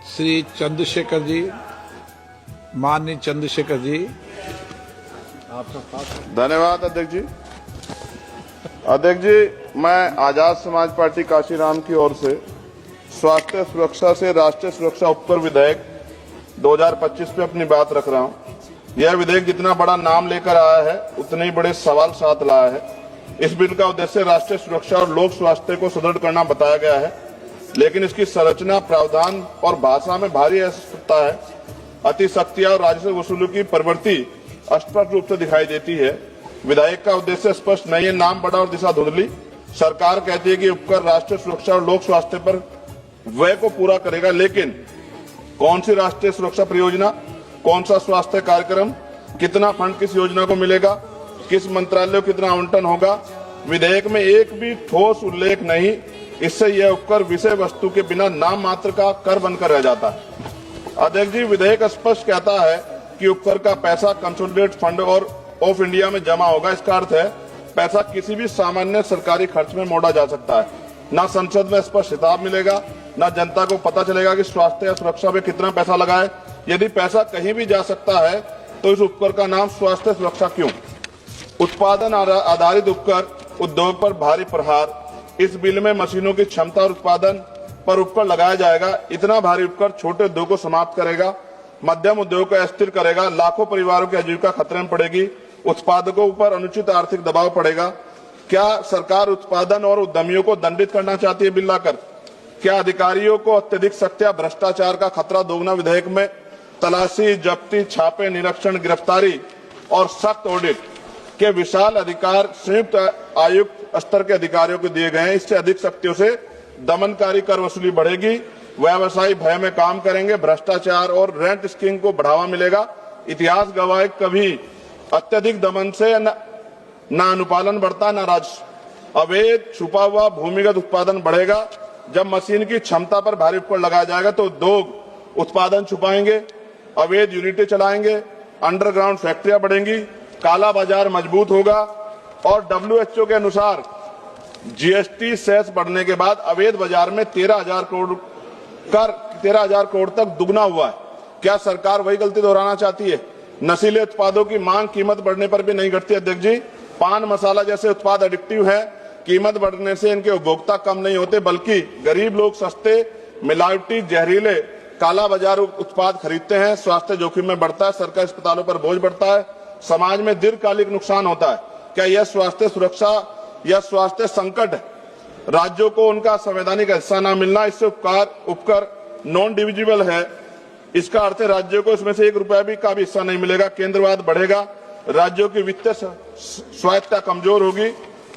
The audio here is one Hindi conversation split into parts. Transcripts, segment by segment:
श्री चंद्रशेखर जी, माननीय चंद्रशेखर जी। धन्यवाद अध्यक्ष जी। अध्यक्ष जी, मैं आजाद समाज पार्टी काशीराम की ओर से स्वास्थ्य सुरक्षा से राष्ट्रीय सुरक्षा उपकर विधेयक 2025 पे अपनी बात रख रहा हूं। यह विधेयक जितना बड़ा नाम लेकर आया है उतने ही बड़े सवाल साथ लाया है। इस बिल का उद्देश्य राष्ट्रीय सुरक्षा और लोक स्वास्थ्य को सुदृढ़ करना बताया गया है, लेकिन इसकी संरचना, प्रावधान और भाषा में भारी अस्पष्टता है। अतिशक्तियां और राजस्व वसूली की प्रवृत्ति स्पष्ट रूप से दिखाई देती है। विधेयक का उद्देश्य स्पष्ट नहीं है, नाम बड़ा और दिशा धुंधली। सरकार कहती है कि उपकर राष्ट्रीय सुरक्षा और लोक स्वास्थ्य पर व्यय को पूरा करेगा, लेकिन कौन सी राष्ट्रीय सुरक्षा परियोजना, कौन सा स्वास्थ्य कार्यक्रम, कितना फंड किस योजना को मिलेगा, किस मंत्रालय को कितना आवंटन होगा, विधेयक में एक भी ठोस उल्लेख नहीं। इससे यह उपकर विषय वस्तु के बिना नाम मात्र का कर बनकर रह जाता है। अध्यक्ष जी, विधेयक स्पष्ट कहता है कि उपकर का पैसा कंसोलिडेटेड फंड और ऑफ इंडिया में जमा होगा। इसका अर्थ है पैसा किसी भी सामान्य सरकारी खर्च में मोड़ा जा सकता है। न संसद में स्पष्ट हिसाब मिलेगा, न जनता को पता चलेगा कि स्वास्थ्य या सुरक्षा में कितना पैसा लगा है। यदि पैसा कहीं भी जा सकता है तो इस उपकर का नाम स्वास्थ्य सुरक्षा क्यों? उत्पादन आधारित उपकर उद्योग पर भारी प्रहार। इस बिल में मशीनों की क्षमता और उत्पादन पर उपकर लगाया जाएगा। इतना भारी उपकर छोटे उद्योग को समाप्त करेगा, मध्यम उद्योग को अस्थिर करेगा, लाखों परिवारों की आजीविका खतरे में पड़ेगी, उत्पादकों पर अनुचित आर्थिक दबाव पड़ेगा। क्या सरकार उत्पादन और उद्यमियों को दंडित करना चाहती है बिल लाकर? क्या अधिकारियों को अत्यधिक सख्त या भ्रष्टाचार का खतरा दोगुना? विधेयक में तलाशी, जब्ती, छापे, निरीक्षण, गिरफ्तारी और सख्त ऑडिट के विशाल अधिकार संयुक्त आयुक्त स्तर के अधिकारियों को दिए गए हैं। इससे अधिक शक्तियों से दमनकारी कर वसूली बढ़ेगी, व्यवसायी भय में काम करेंगे, भ्रष्टाचार और रेंट स्कीम को बढ़ावा मिलेगा। इतिहास गवाह है, कभी अत्यधिक दमन से न अनुपालन बढ़ता न राजस्व। अवैध छुपा हुआ भूमिगत उत्पादन बढ़ेगा। जब मशीन की क्षमता पर भारी उपकर लगाया जाएगा तो उद्योग उत्पादन छुपाएंगे, अवैध यूनिटें चलाएंगे, अंडरग्राउंड फैक्ट्रियां बढ़ेंगी, काला बाजार मजबूत होगा और WHO के अनुसार GST सेस बढ़ने के बाद अवैध बाजार में 13,000 करोड़ तक दुगना हुआ है। क्या सरकार वही गलती दोहराना चाहती है? नशीले उत्पादों की मांग कीमत बढ़ने पर भी नहीं घटती। अध्यक्ष जी, पान मसाला जैसे उत्पाद एडिक्टिव है। कीमत बढ़ने से इनके उपभोक्ता कम नहीं होते, बल्कि गरीब लोग सस्ते, मिलावटी, जहरीले, काला बाजार उत्पाद खरीदते हैं। स्वास्थ्य जोखिम में बढ़ता है, सरकारी अस्पतालों पर बोझ बढ़ता है, समाज में दीर्घकालिक नुकसान होता है। क्या यह स्वास्थ्य सुरक्षा या स्वास्थ्य संकट है? राज्यों को उनका संवैधानिक हिस्सा न मिलना, इससे उपकर नॉन डिविजिबल है। इसका अर्थ है राज्यों को इसमें से ₹1 का भी हिस्सा नहीं मिलेगा। केंद्रवाद बढ़ेगा, राज्यों की वित्तीय स्वायत्तता कमजोर होगी,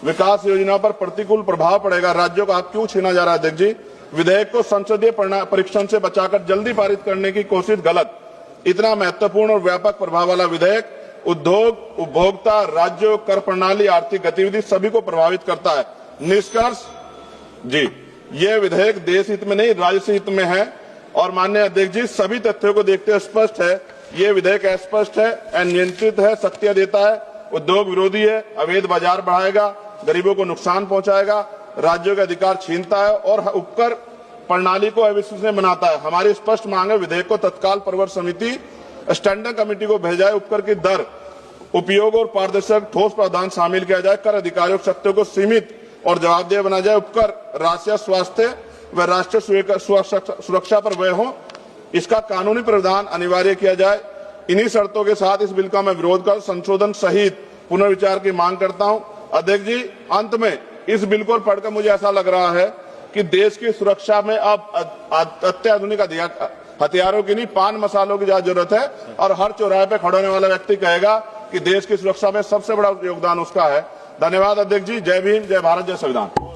विकास योजना पर प्रतिकूल प्रभाव पड़ेगा। राज्यों का हक क्यों छीना जा रहा है? अध्यक्ष जी, विधेयक को संसदीय परीक्षण से बचाकर जल्दी पारित करने की कोशिश गलत। इतना महत्वपूर्ण और व्यापक प्रभाव वाला विधेयक उद्योग, उपभोक्ता, राज्यों, कर प्रणाली, आर्थिक गतिविधि सभी को प्रभावित करता है। निष्कर्ष जी, यह विधेयक देश हित में नहीं राज्य हित में है। और माननीय अध्यक्ष जी, सभी तथ्यों को देखते हुए स्पष्ट है, ये विधेयक अस्पष्ट है, अनियंत्रित है, शक्तियां देता है, उद्योग विरोधी है, अवैध बाजार बढ़ाएगा, गरीबों को नुकसान पहुंचाएगा, राज्यों के अधिकार छीनता है और उपकर प्रणाली को अविश्वसनीय बनाता है। हमारी स्पष्ट मांग है, विधेयक को तत्काल प्रवर समिति स्टैंडिंग कमेटी को भेजा जाए, उपकर की दर, उपयोग और पारदर्शक ठोस प्रावधान शामिल किया जाए, कर अधिकारियों की शक्तियों को सीमित और जवाबदेह बनाया जाए, उपकर राष्ट्रीय स्वास्थ्य व राष्ट्रीय सुरक्षा पर व्यय हो, इसका कानूनी प्रावधान अनिवार्य किया जाए। इन्हीं शर्तों के साथ इस बिल का मैं विरोध कर संशोधन सहित पुनर्विचार की मांग करता हूं। अध्यक्ष जी, अंत में इस बिल को पढ़कर मुझे ऐसा लग रहा है कि देश की सुरक्षा में अब अत्याधुनिक हथियारों की नहीं, पान मसालों की ज्यादा जरूरत है। और हर चौराहे पे खड़े होने वाला व्यक्ति कहेगा कि देश की सुरक्षा में सबसे बड़ा योगदान उसका है। धन्यवाद अध्यक्ष जी। जय भीम, जय भारत, जय संविधान।